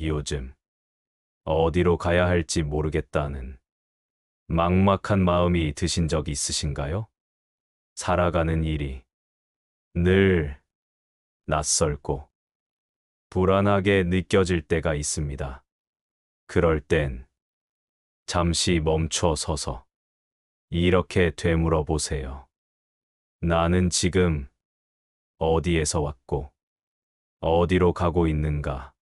요즘 어디로 가야 할지 모르겠다는 막막한 마음이 드신 적 있으신가요? 살아가는 일이 늘 낯설고 불안하게 느껴질 때가 있습니다. 그럴 땐 잠시 멈춰 서서 이렇게 되물어 보세요. 나는 지금 어디에서 왔고 어디로 가고 있는가?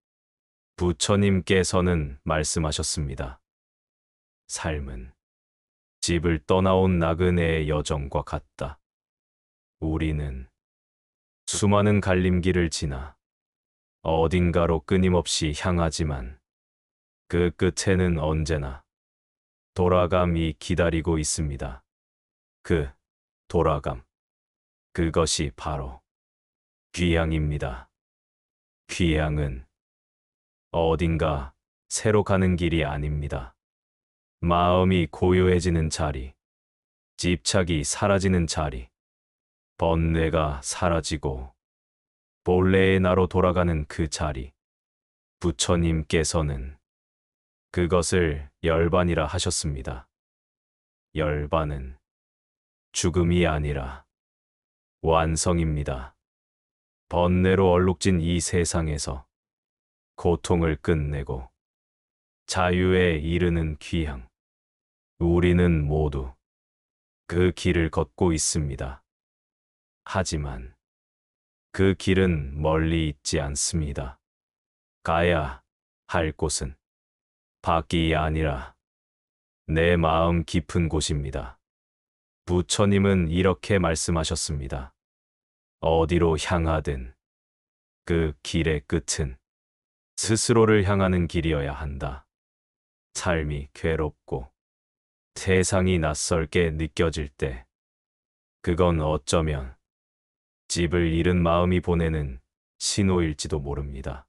부처님께서는 말씀하셨습니다. 삶은 집을 떠나온 나그네의 여정과 같다. 우리는 수많은 갈림길을 지나 어딘가로 끊임없이 향하지만 그 끝에는 언제나 돌아감이 기다리고 있습니다. 그 돌아감, 그것이 바로 귀향입니다. 귀향은 어딘가 새로 가는 길이 아닙니다. 마음이 고요해지는 자리, 집착이 사라지는 자리, 번뇌가 사라지고 본래의 나로 돌아가는 그 자리. 부처님께서는 그것을 열반이라 하셨습니다. 열반은 죽음이 아니라 완성입니다. 번뇌로 얼룩진 이 세상에서 고통을 끝내고 자유에 이르는 귀향. 우리는 모두 그 길을 걷고 있습니다. 하지만 그 길은 멀리 있지 않습니다. 가야 할 곳은 밖이 아니라 내 마음 깊은 곳입니다. 부처님은 이렇게 말씀하셨습니다. 어디로 향하든 그 길의 끝은 스스로를 향하는 길이어야 한다. 삶이 괴롭고 세상이 낯설게 느껴질 때 그건 어쩌면 집을 잃은 마음이 보내는 신호일지도 모릅니다.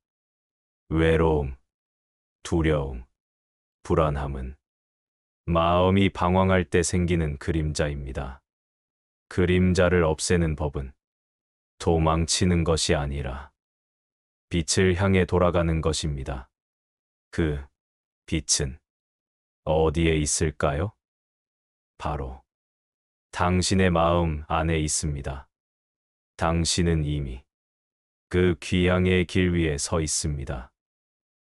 외로움, 두려움, 불안함은 마음이 방황할 때 생기는 그림자입니다. 그림자를 없애는 법은 도망치는 것이 아니라 빛을 향해 돌아가는 것입니다. 그 빛은 어디에 있을까요? 바로 당신의 마음 안에 있습니다. 당신은 이미 그 귀향의 길 위에 서 있습니다.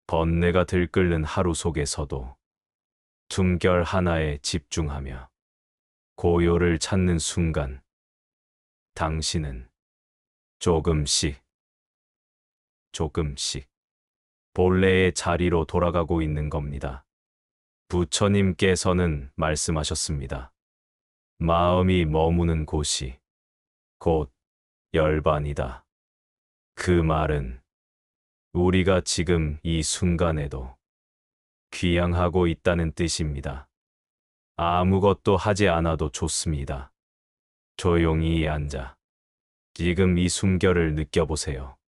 번뇌가 들끓는 하루 속에서도 숨결 하나에 집중하며 고요를 찾는 순간 당신은 조금씩 본래의 자리로 돌아가고 있는 겁니다. 부처님께서는 말씀하셨습니다. 마음이 머무는 곳이 곧 열반이다. 그 말은 우리가 지금 이 순간에도 귀향하고 있다는 뜻입니다. 아무것도 하지 않아도 좋습니다. 조용히 앉아 지금 이 숨결을 느껴보세요.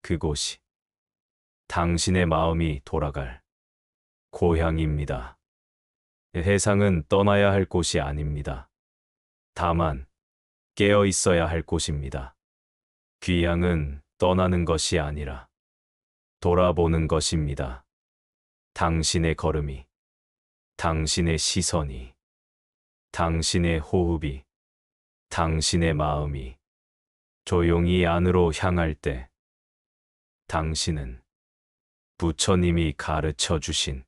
그곳이 당신의 마음이 돌아갈 고향입니다. 세상은 떠나야 할 곳이 아닙니다. 다만 깨어 있어야 할 곳입니다. 귀향은 떠나는 것이 아니라 돌아보는 것입니다. 당신의 걸음이, 당신의 시선이, 당신의 호흡이, 당신의 마음이 조용히 안으로 향할 때 당신은 부처님이 가르쳐 주신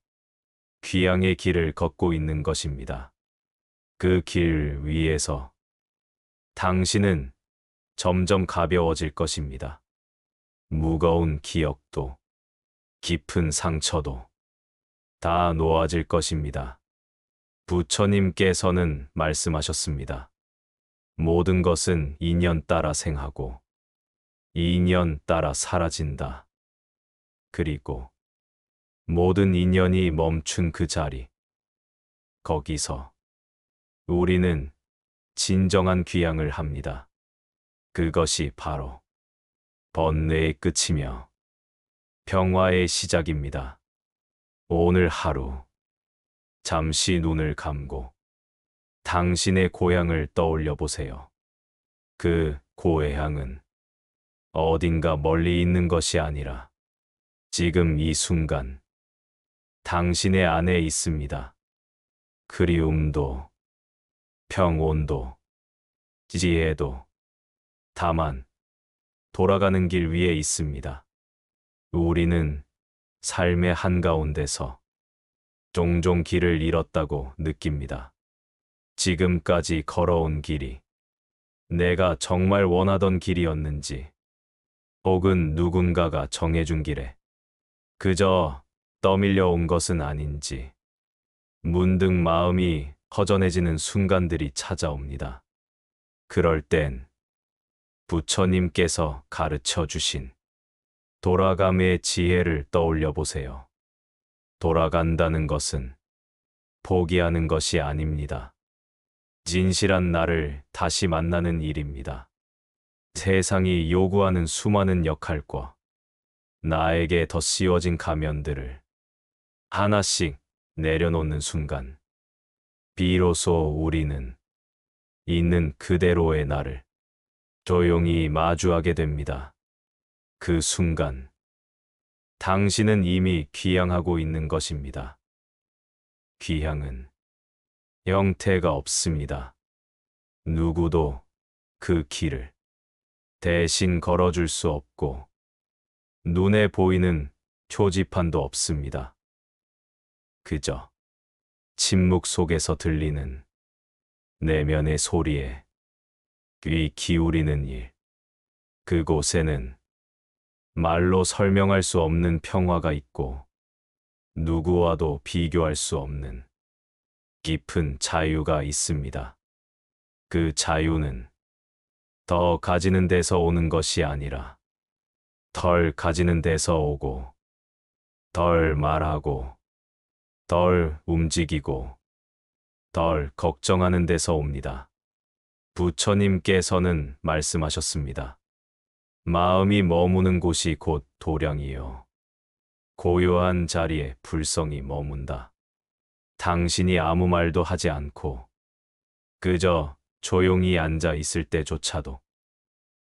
귀향의 길을 걷고 있는 것입니다. 그 길 위에서 당신은 점점 가벼워질 것입니다. 무거운 기억도 깊은 상처도 다 놓아질 것입니다. 부처님께서는 말씀하셨습니다. 모든 것은 인연 따라 생하고 인연 따라 사라진다. 그리고 모든 인연이 멈춘 그 자리, 거기서 우리는 진정한 귀향을 합니다. 그것이 바로 번뇌의 끝이며 평화의 시작입니다. 오늘 하루 잠시 눈을 감고 당신의 고향을 떠올려 보세요. 그 고향은 어딘가 멀리 있는 것이 아니라 지금 이 순간 당신의 안에 있습니다. 그리움도, 평온도, 지혜도. 다만 돌아가는 길 위에 있습니다. 우리는 삶의 한가운데서 종종 길을 잃었다고 느낍니다. 지금까지 걸어온 길이 내가 정말 원하던 길이었는지, 혹은 누군가가 정해준 길에 그저 떠밀려 온 것은 아닌지, 문득 마음이 허전해지는 순간들이 찾아옵니다. 그럴 땐 부처님께서 가르쳐 주신 돌아감의 지혜를 떠올려 보세요. 돌아간다는 것은 포기하는 것이 아닙니다. 진실한 나를 다시 만나는 일입니다. 세상이 요구하는 수많은 역할과 나에게 더 씌워진 가면들을 하나씩 내려놓는 순간, 비로소 우리는 있는 그대로의 나를 조용히 마주하게 됩니다. 그 순간, 당신은 이미 귀향하고 있는 것입니다. 귀향은 형태가 없습니다. 누구도 그 길을 대신 걸어줄 수 없고, 눈에 보이는 표지판도 없습니다. 그저 침묵 속에서 들리는 내면의 소리에 귀 기울이는 일. 그곳에는 말로 설명할 수 없는 평화가 있고, 누구와도 비교할 수 없는 깊은 자유가 있습니다. 그 자유는 더 가지는 데서 오는 것이 아니라 덜 가지는 데서 오고, 덜 말하고, 덜 움직이고, 덜 걱정하는 데서 옵니다. 부처님께서는 말씀하셨습니다. 마음이 머무는 곳이 곧 도량이요. 고요한 자리에 불성이 머문다. 당신이 아무 말도 하지 않고 그저 조용히 앉아 있을 때조차도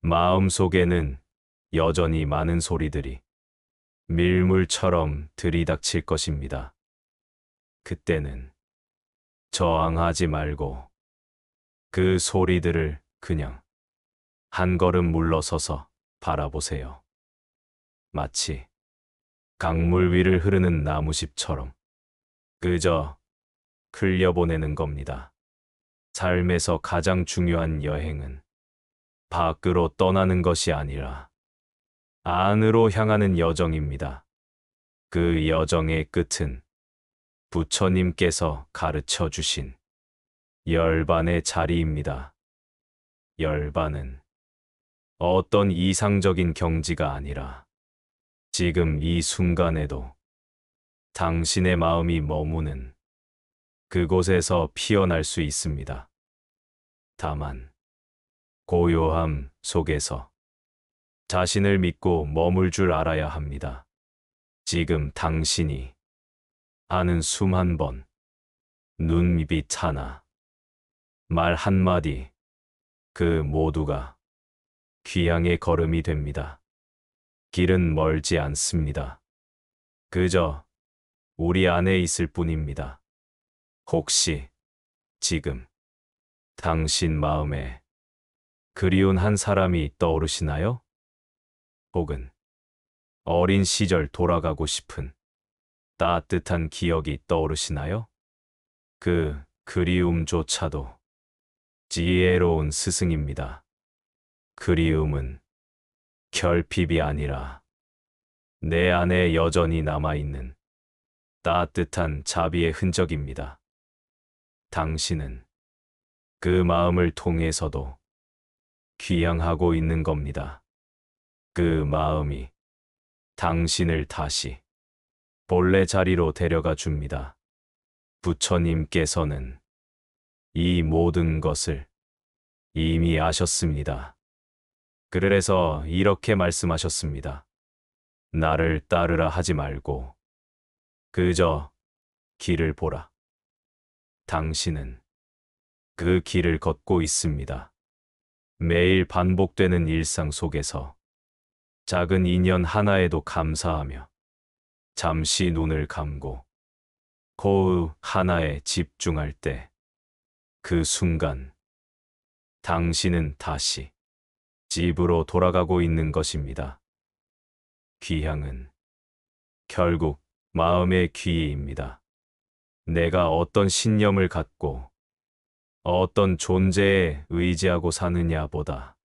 마음속에는 여전히 많은 소리들이 밀물처럼 들이닥칠 것입니다. 그때는 저항하지 말고 그 소리들을 그냥 한 걸음 물러서서 바라보세요. 마치 강물 위를 흐르는 나무숲처럼 그저 흘려보내는 겁니다. 삶에서 가장 중요한 여행은 밖으로 떠나는 것이 아니라 안으로 향하는 여정입니다. 그 여정의 끝은 부처님께서 가르쳐 주신 열반의 자리입니다. 열반은 어떤 이상적인 경지가 아니라 지금 이 순간에도 당신의 마음이 머무는 그곳에서 피어날 수 있습니다. 다만 고요함 속에서 자신을 믿고 머물 줄 알아야 합니다. 지금 당신이 하는 숨 한 번, 눈밑 하나, 말 한마디, 그 모두가 귀향의 걸음이 됩니다. 길은 멀지 않습니다. 그저 우리 안에 있을 뿐입니다. 혹시 지금 당신 마음에 그리운 한 사람이 떠오르시나요? 혹은 어린 시절 돌아가고 싶은 따뜻한 기억이 떠오르시나요? 그 그리움조차도 지혜로운 스승입니다. 그리움은 결핍이 아니라 내 안에 여전히 남아있는 따뜻한 자비의 흔적입니다. 당신은 그 마음을 통해서도 귀향하고 있는 겁니다. 그 마음이 당신을 다시 본래 자리로 데려가 줍니다. 부처님께서는 이 모든 것을 이미 아셨습니다. 그래서 이렇게 말씀하셨습니다. 나를 따르라 하지 말고 그저 길을 보라. 당신은 그 길을 걷고 있습니다. 매일 반복되는 일상 속에서 작은 인연 하나에도 감사하며 잠시 눈을 감고 호흡 하나에 집중할 때 그 순간 당신은 다시 집으로 돌아가고 있는 것입니다. 귀향은 결국 마음의 귀의입니다. 내가 어떤 신념을 갖고 어떤 존재에 의지하고 사느냐보다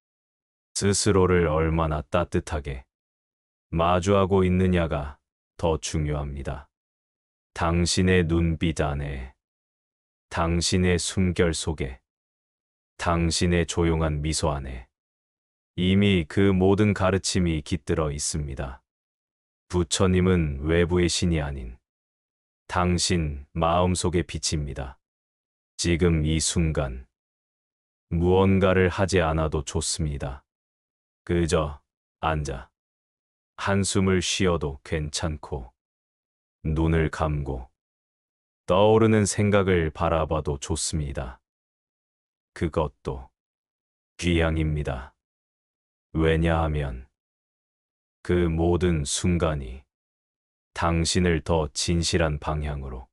스스로를 얼마나 따뜻하게 마주하고 있느냐가 더 중요합니다. 당신의 눈빛 안에, 당신의 숨결 속에, 당신의 조용한 미소 안에 이미 그 모든 가르침이 깃들어 있습니다. 부처님은 외부의 신이 아닌 당신 마음속의 빛입니다. 지금 이 순간 무언가를 하지 않아도 좋습니다. 그저 앉아 한숨을 쉬어도 괜찮고 눈을 감고 떠오르는 생각을 바라봐도 좋습니다. 그것도 귀향입니다. 왜냐하면 그 모든 순간이 당신을 더 진실한 방향으로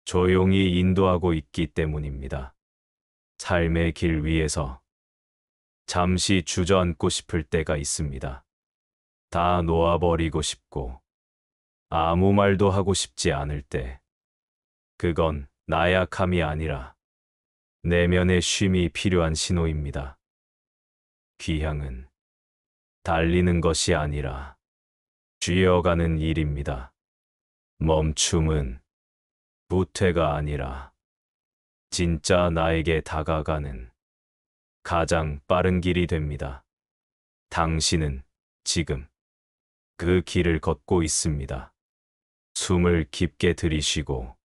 조용히 인도하고 있기 때문입니다. 삶의 길 위에서 잠시 주저앉고 싶을 때가 있습니다. 다 놓아버리고 싶고 아무 말도 하고 싶지 않을 때, 그건 나약함이 아니라 내면의 쉼이 필요한 신호입니다. 귀향은 달리는 것이 아니라 쉬어가는 일입니다. 멈춤은 부퇴가 아니라 진짜 나에게 다가가는 가장 빠른 길이 됩니다. 당신은 지금 그 길을 걷고 있습니다. 숨을 깊게 들이쉬고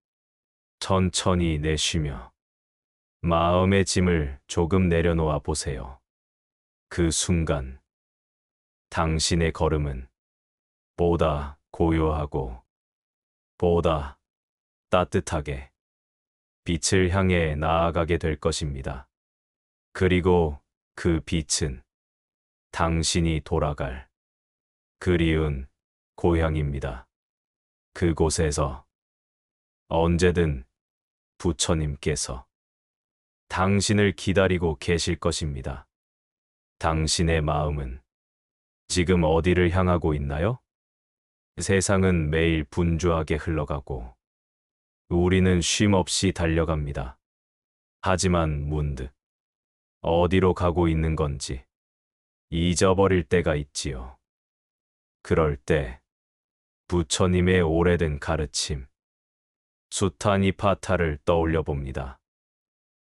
천천히 내쉬며 마음의 짐을 조금 내려놓아 보세요. 그 순간 당신의 걸음은 보다 고요하고 보다 따뜻하게 빛을 향해 나아가게 될 것입니다. 그리고 그 빛은 당신이 돌아갈 그리운 고향입니다. 그곳에서 언제든 부처님께서 당신을 기다리고 계실 것입니다. 당신의 마음은 지금 어디를 향하고 있나요? 세상은 매일 분주하게 흘러가고 우리는 쉼 없이 달려갑니다. 하지만 문득 어디로 가고 있는 건지 잊어버릴 때가 있지요. 그럴 때 부처님의 오래된 가르침, 수타니파타를 떠올려 봅니다.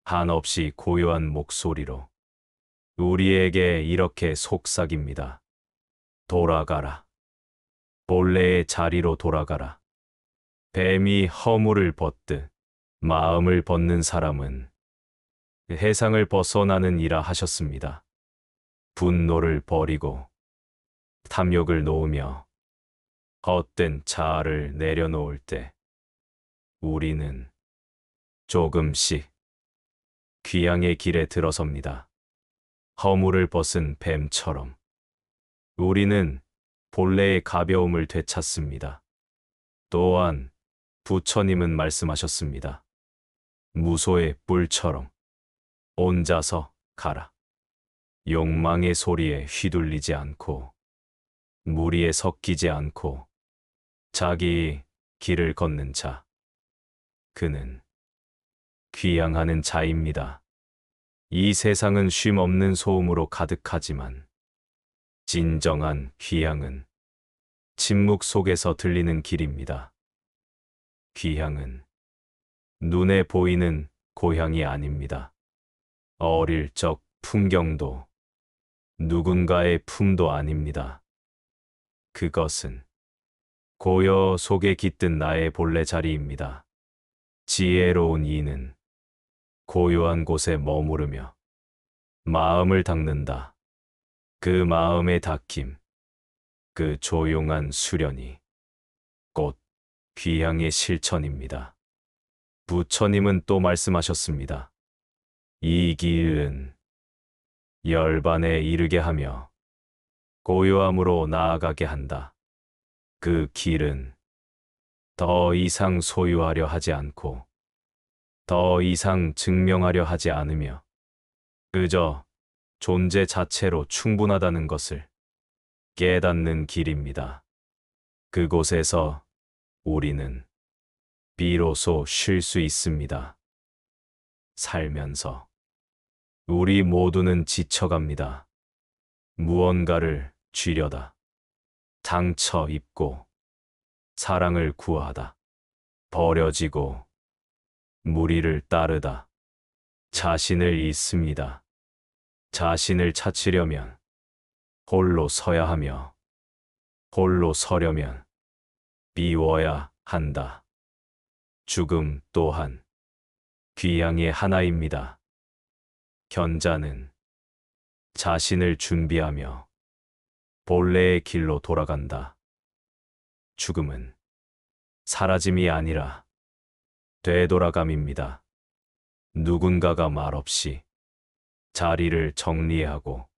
한없이 고요한 목소리로 우리에게 이렇게 속삭입니다. 돌아가라. 본래의 자리로 돌아가라. 뱀이 허물을 벗듯 마음을 벗는 사람은 해상을 벗어나느니라 하셨습니다. 분노를 버리고 탐욕을 놓으며 헛된 자아를 내려놓을 때 우리는 조금씩 귀향의 길에 들어섭니다. 허물을 벗은 뱀처럼 우리는 본래의 가벼움을 되찾습니다. 또한 부처님은 말씀하셨습니다. 무소의 뿔처럼 혼자서 가라. 욕망의 소리에 휘둘리지 않고 무리에 섞이지 않고 자기 길을 걷는 자, 그는 귀향하는 자입니다. 이 세상은 쉼 없는 소음으로 가득하지만 진정한 귀향은 침묵 속에서 들리는 길입니다. 귀향은 눈에 보이는 고향이 아닙니다. 어릴 적 풍경도 누군가의 품도 아닙니다. 그것은 고요 속에 깃든 나의 본래 자리입니다. 지혜로운 이는 고요한 곳에 머무르며 마음을 닦는다. 그 마음의 닦임, 그 조용한 수련이 곧 귀향의 실천입니다. 부처님은 또 말씀하셨습니다. 이 길은 열반에 이르게 하며 고요함으로 나아가게 한다. 그 길은 더 이상 소유하려 하지 않고 더 이상 증명하려 하지 않으며 그저 존재 자체로 충분하다는 것을 깨닫는 길입니다. 그곳에서 우리는 비로소 쉴 수 있습니다. 살면서 우리 모두는 지쳐갑니다. 무언가를 쥐려다, 상처 입고, 사랑을 구하다, 버려지고, 무리를 따르다, 자신을 잊습니다. 자신을 찾으려면 홀로 서야 하며, 홀로 서려면 비워야 한다. 죽음 또한 귀향의 하나입니다. 견자는 자신을 준비하며 본래의 길로 돌아간다. 죽음은 사라짐이 아니라 되돌아감입니다. 누군가가 말없이 자리를 정리하고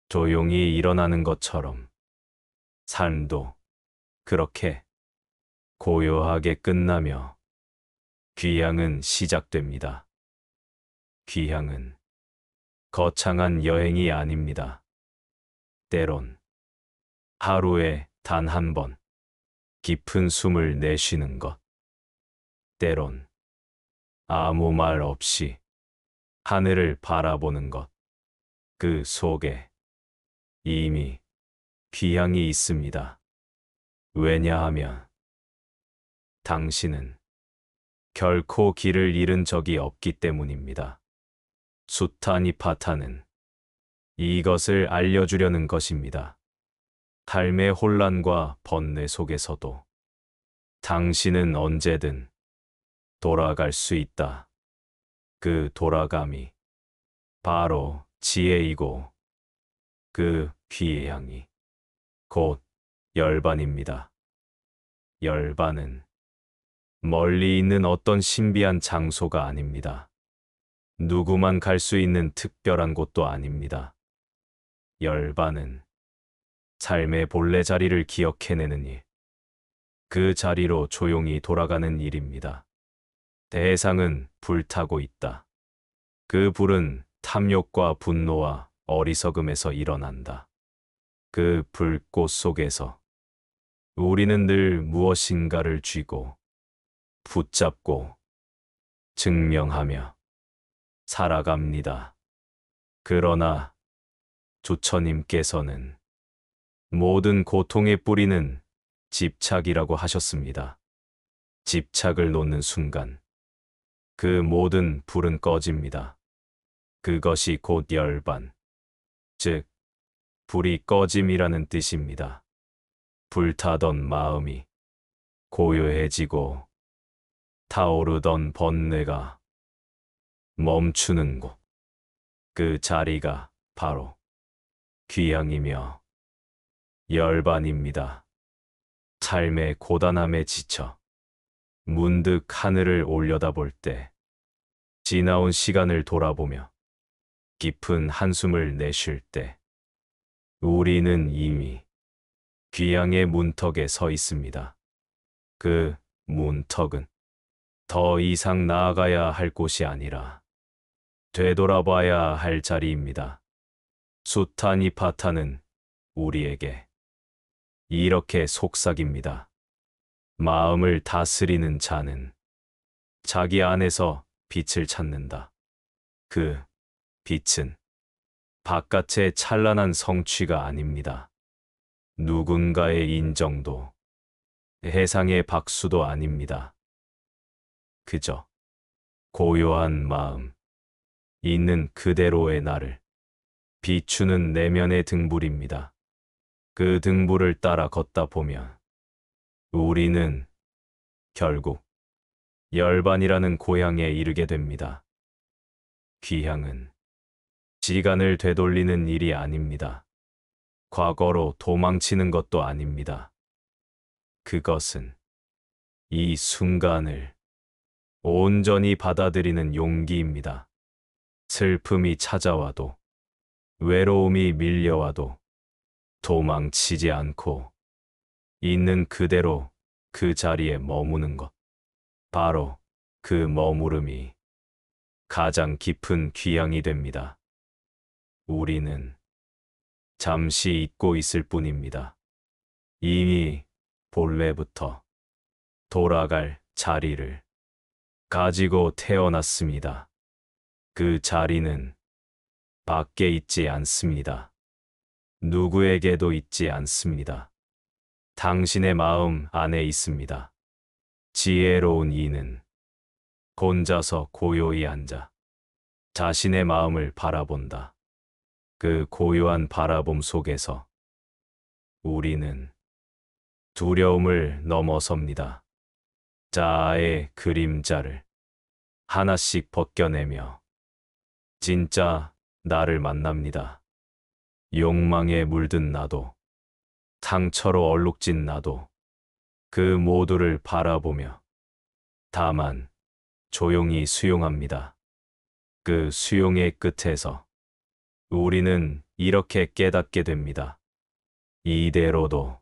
조용히 일어나는 것처럼 삶도 그렇게 고요하게 끝나며 귀향은 시작됩니다. 귀향은 거창한 여행이 아닙니다. 때론 하루에 단 한 번 깊은 숨을 내쉬는 것, 때론 아무 말 없이 하늘을 바라보는 것, 그 속에 이미 귀향이 있습니다. 왜냐하면 당신은 결코 길을 잃은 적이 없기 때문입니다. 수타니파타는 이것을 알려주려는 것입니다. 삶의 혼란과 번뇌 속에서도 당신은 언제든 돌아갈 수 있다. 그 돌아감이 바로 지혜이고 그 귀향이 곧 열반입니다. 열반은 멀리 있는 어떤 신비한 장소가 아닙니다. 누구만 갈 수 있는 특별한 곳도 아닙니다. 열반은 삶의 본래 자리를 기억해내는 일, 그 자리로 조용히 돌아가는 일입니다. 대상은 불타고 있다. 그 불은 탐욕과 분노와 어리석음에서 일어난다. 그 불꽃 속에서 우리는 늘 무엇인가를 쥐고 붙잡고 증명하며 살아갑니다. 그러나 조처님께서는 모든 고통의 뿌리는 집착이라고 하셨습니다. 집착을 놓는 순간 그 모든 불은 꺼집니다. 그것이 곧 열반, 즉 불이 꺼짐이라는 뜻입니다. 불타던 마음이 고요해지고 타오르던 번뇌가 멈추는 곳, 그 자리가 바로 귀향이며 열반입니다. 삶의 고단함에 지쳐 문득 하늘을 올려다볼 때, 지나온 시간을 돌아보며 깊은 한숨을 내쉴 때, 우리는 이미 귀향의 문턱에 서 있습니다. 그 문턱은 더 이상 나아가야 할 곳이 아니라 되돌아봐야 할 자리입니다. 수타니파타는 우리에게 이렇게 속삭입니다. 마음을 다스리는 자는 자기 안에서 빛을 찾는다. 그 빛은 바깥의 찬란한 성취가 아닙니다. 누군가의 인정도, 해상의 박수도 아닙니다. 그저 고요한 마음, 있는 그대로의 나를 비추는 내면의 등불입니다. 그 등불을 따라 걷다 보면 우리는 결국 열반이라는 고향에 이르게 됩니다. 귀향은 시간을 되돌리는 일이 아닙니다. 과거로 도망치는 것도 아닙니다. 그것은 이 순간을 온전히 받아들이는 용기입니다. 슬픔이 찾아와도, 외로움이 밀려와도 도망치지 않고 있는 그대로 그 자리에 머무는 것. 바로 그 머무름이 가장 깊은 귀향이 됩니다. 우리는 잠시 잊고 있을 뿐입니다. 이미 본래부터 돌아갈 자리를 가지고 태어났습니다. 그 자리는 밖에 있지 않습니다. 누구에게도 있지 않습니다. 당신의 마음 안에 있습니다. 지혜로운 이는 혼자서 고요히 앉아 자신의 마음을 바라본다. 그 고요한 바라봄 속에서 우리는 두려움을 넘어섭니다. 자아의 그림자를 하나씩 벗겨내며 진짜 나를 만납니다. 욕망에 물든 나도, 상처로 얼룩진 나도 그 모두를 바라보며 다만 조용히 수용합니다. 그 수용의 끝에서 우리는 이렇게 깨닫게 됩니다. 이대로도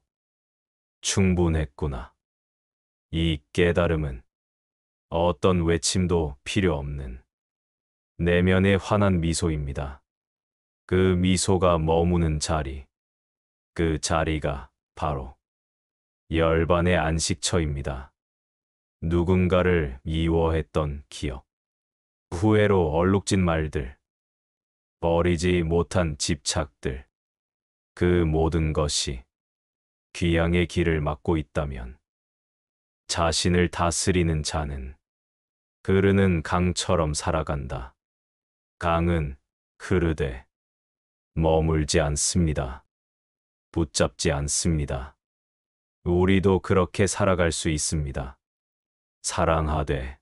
충분했구나. 이 깨달음은 어떤 외침도 필요 없는 내면의 환한 미소입니다. 그 미소가 머무는 자리, 그 자리가 바로 열반의 안식처입니다. 누군가를 미워했던 기억, 후회로 얼룩진 말들, 버리지 못한 집착들, 그 모든 것이 귀향의 길을 막고 있다면 자신을 다스리는 자는 흐르는 강처럼 살아간다. 강은 흐르되 머물지 않습니다. 붙잡지 않습니다. 우리도 그렇게 살아갈 수 있습니다. 사랑하되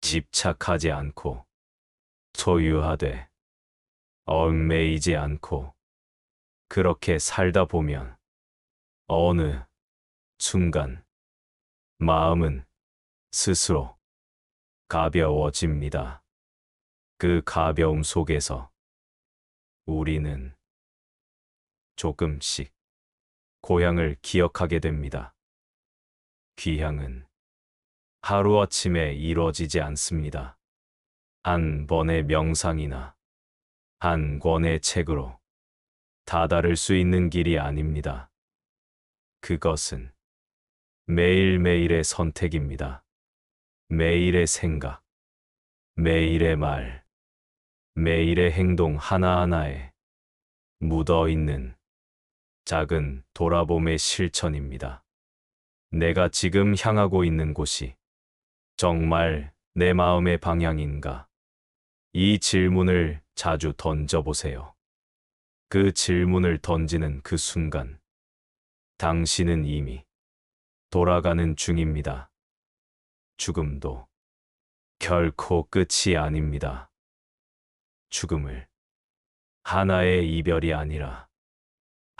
집착하지 않고 소유하되 얽매이지 않고 그렇게 살다 보면 어느 순간 마음은 스스로 가벼워집니다. 그 가벼움 속에서 우리는 조금씩 고향을 기억하게 됩니다. 귀향은 하루아침에 이루어지지 않습니다. 한 번의 명상이나 한 권의 책으로 다다를 수 있는 길이 아닙니다. 그것은 매일매일의 선택입니다. 매일의 생각, 매일의 말, 매일의 행동 하나하나에 묻어있는 작은 돌아봄의 실천입니다. 내가 지금 향하고 있는 곳이 정말 내 마음의 방향인가? 이 질문을 자주 던져보세요. 그 질문을 던지는 그 순간, 당신은 이미 돌아가는 중입니다. 죽음도 결코 끝이 아닙니다. 죽음을 하나의 이별이 아니라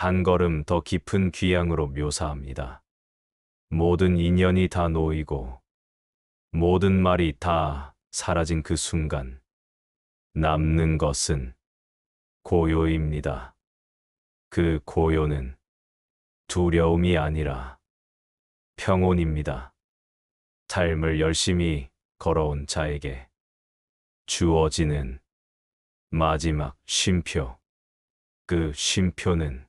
한 걸음 더 깊은 귀향으로 묘사합니다. 모든 인연이 다 놓이고 모든 말이 다 사라진 그 순간, 남는 것은 고요입니다. 그 고요는 두려움이 아니라 평온입니다. 삶을 열심히 걸어온 자에게 주어지는 마지막 쉼표, 그 쉼표는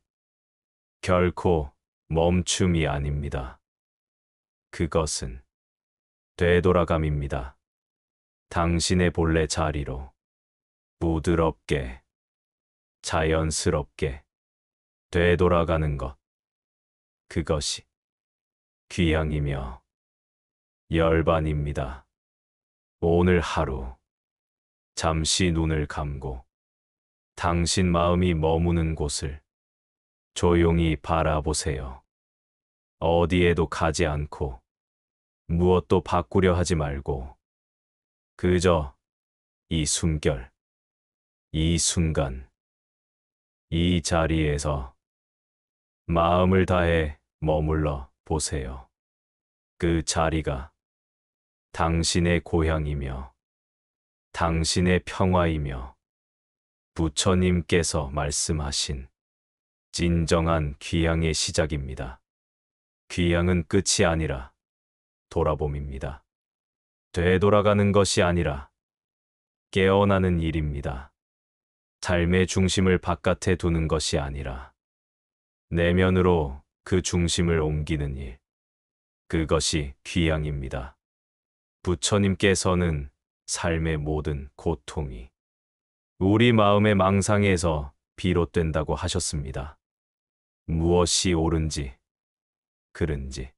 결코 멈춤이 아닙니다. 그것은 되돌아감입니다. 당신의 본래 자리로 부드럽게, 자연스럽게 되돌아가는 것. 그것이 귀향이며 열반입니다. 오늘 하루 잠시 눈을 감고 당신 마음이 머무는 곳을 조용히 바라보세요. 어디에도 가지 않고 무엇도 바꾸려 하지 말고 그저 이 숨결, 이 순간, 이 자리에서 마음을 다해 머물러 보세요. 그 자리가 당신의 고향이며 당신의 평화이며 부처님께서 말씀하신 진정한 귀향의 시작입니다. 귀향은 끝이 아니라 돌아봄입니다. 되돌아가는 것이 아니라 깨어나는 일입니다. 삶의 중심을 바깥에 두는 것이 아니라 내면으로 그 중심을 옮기는 일. 그것이 귀향입니다. 부처님께서는 삶의 모든 고통이 우리 마음의 망상에서 비롯된다고 하셨습니다. 무엇이 옳은지, 그른지,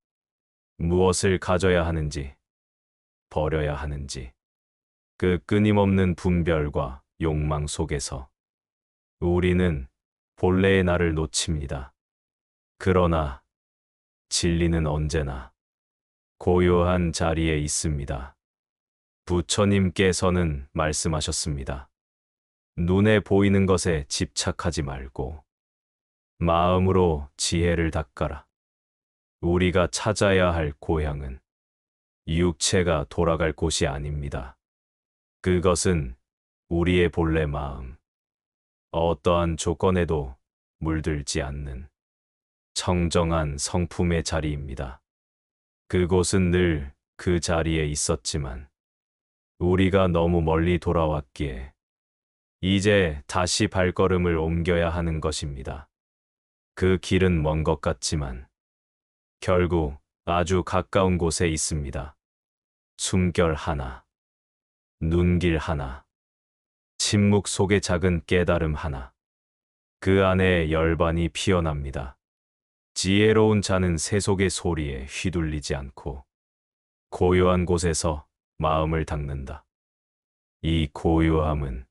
무엇을 가져야 하는지, 버려야 하는지, 그 끊임없는 분별과 욕망 속에서 우리는 본래의 나를 놓칩니다. 그러나 진리는 언제나 고요한 자리에 있습니다. 부처님께서는 말씀하셨습니다. 눈에 보이는 것에 집착하지 말고 마음으로 지혜를 닦아라. 우리가 찾아야 할 고향은 육체가 돌아갈 곳이 아닙니다. 그것은 우리의 본래 마음, 어떠한 조건에도 물들지 않는 청정한 성품의 자리입니다. 그곳은 늘 그 자리에 있었지만 우리가 너무 멀리 돌아왔기에 이제 다시 발걸음을 옮겨야 하는 것입니다. 그 길은 먼 것 같지만 결국 아주 가까운 곳에 있습니다. 숨결 하나, 눈길 하나, 침묵 속의 작은 깨달음 하나, 그 안에 열반이 피어납니다. 지혜로운 자는 세속의 소리에 휘둘리지 않고 고요한 곳에서 마음을 닦는다. 이 고요함은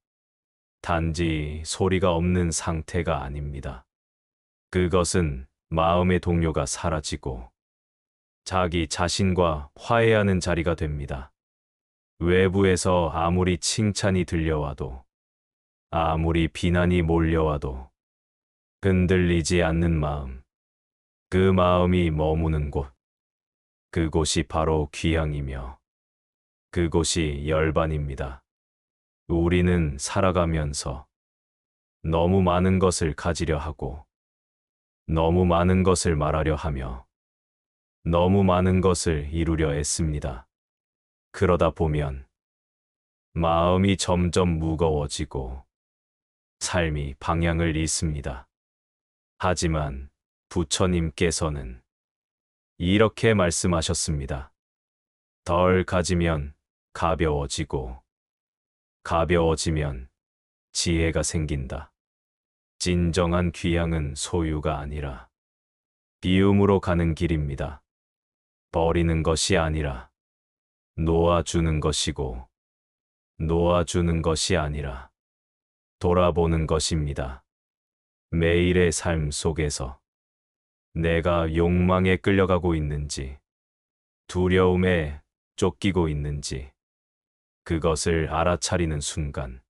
단지 소리가 없는 상태가 아닙니다. 그것은 마음의 동요가 사라지고 자기 자신과 화해하는 자리가 됩니다. 외부에서 아무리 칭찬이 들려와도, 아무리 비난이 몰려와도 흔들리지 않는 마음, 그 마음이 머무는 곳, 그곳이 바로 귀향이며 그곳이 열반입니다. 우리는 살아가면서 너무 많은 것을 가지려 하고 너무 많은 것을 말하려 하며 너무 많은 것을 이루려 애씁니다. 그러다 보면 마음이 점점 무거워지고 삶이 방향을 잃습니다. 하지만 부처님께서는 이렇게 말씀하셨습니다. 덜 가지면 가벼워지고 가벼워지면 지혜가 생긴다. 진정한 귀향은 소유가 아니라 비움으로 가는 길입니다. 버리는 것이 아니라 놓아주는 것이고 놓아주는 것이 아니라 돌아보는 것입니다. 매일의 삶 속에서 내가 욕망에 끌려가고 있는지, 두려움에 쫓기고 있는지, 그것을 알아차리는 순간,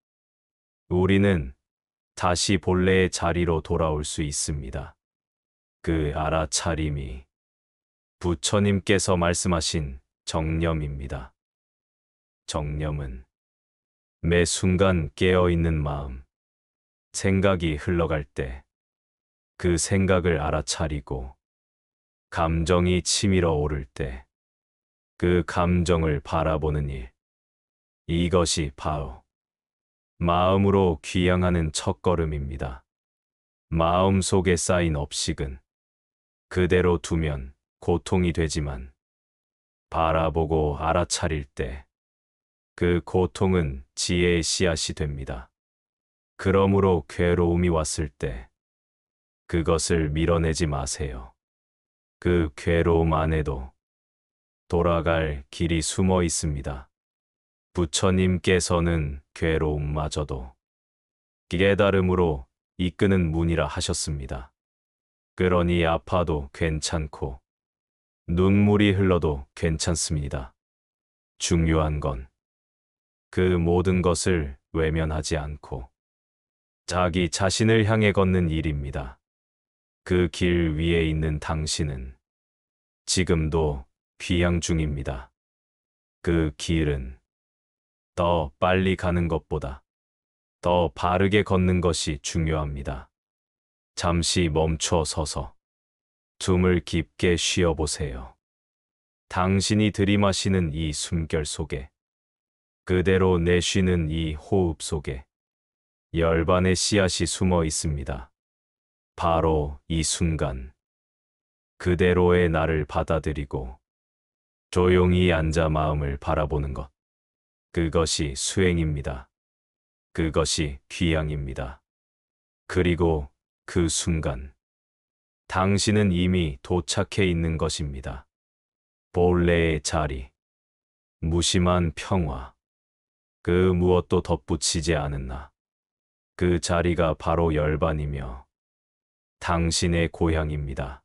우리는 다시 본래의 자리로 돌아올 수 있습니다. 그 알아차림이 부처님께서 말씀하신 정념입니다. 정념은 매 순간 깨어있는 마음, 생각이 흘러갈 때 그 생각을 알아차리고 감정이 치밀어 오를 때 그 감정을 바라보는 일. 이것이 바로 마음으로 귀향하는 첫걸음입니다. 마음 속에 쌓인 업식은 그대로 두면 고통이 되지만 바라보고 알아차릴 때 그 고통은 지혜의 씨앗이 됩니다. 그러므로 괴로움이 왔을 때 그것을 밀어내지 마세요. 그 괴로움 안에도 돌아갈 길이 숨어 있습니다. 부처님께서는 괴로움마저도 깨달음으로 이끄는 문이라 하셨습니다. 그러니 아파도 괜찮고 눈물이 흘러도 괜찮습니다. 중요한 건 그 모든 것을 외면하지 않고 자기 자신을 향해 걷는 일입니다. 그 길 위에 있는 당신은 지금도 귀향 중입니다. 그 길은 더 빨리 가는 것보다 더 바르게 걷는 것이 중요합니다. 잠시 멈춰 서서 숨을 깊게 쉬어보세요. 당신이 들이마시는 이 숨결 속에, 그대로 내쉬는 이 호흡 속에 열반의 씨앗이 숨어 있습니다. 바로 이 순간, 그대로의 나를 받아들이고 조용히 앉아 마음을 바라보는 것. 그것이 수행입니다. 그것이 귀향입니다. 그리고 그 순간, 당신은 이미 도착해 있는 것입니다. 본래의 자리, 무심한 평화, 그 무엇도 덧붙이지 않은 나. 그 자리가 바로 열반이며 당신의 고향입니다.